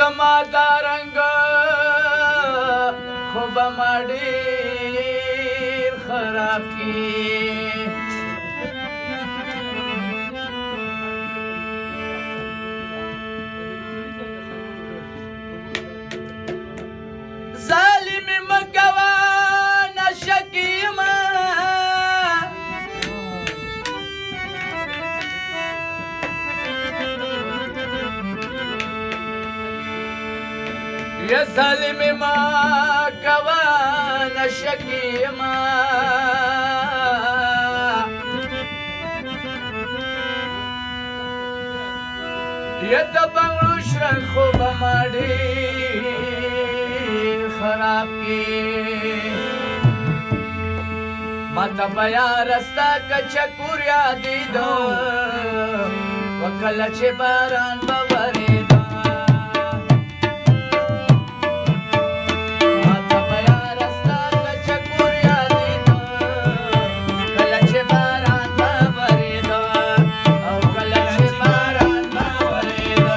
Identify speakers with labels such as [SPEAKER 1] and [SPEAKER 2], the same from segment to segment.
[SPEAKER 1] زما دا رنګ خو به ما ډېر خراب کړي ظالمې مه کوه نشه کې یمه یا ظالمې مه کوه نشه کې یمه یا د بنګړو شرنګ خو به ما ډېر خراب کی ماته به یاره ستا کچکور یادېده وکله چې باران به ورېده ماته به یاره ستا کچکور یادېده کله چې باران به ورېده او کله چې باران به ورېده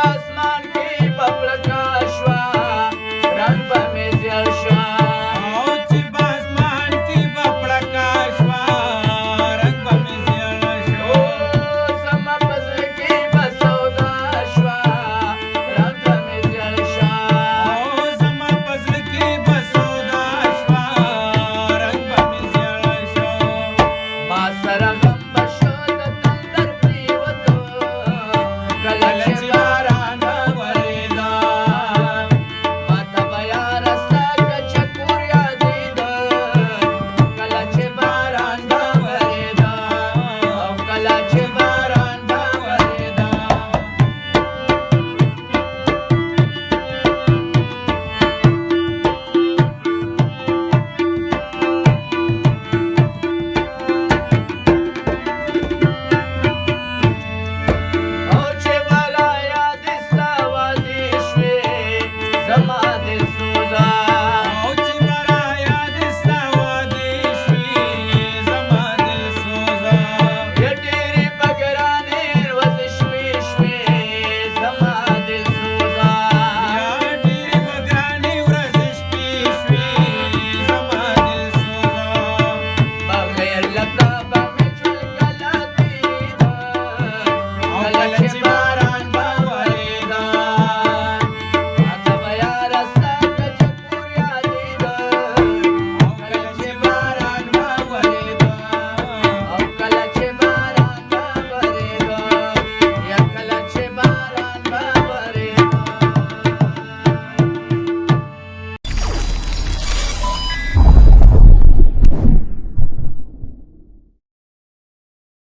[SPEAKER 1] Asman ki paplaka shwa, rang pa me zyal shwa.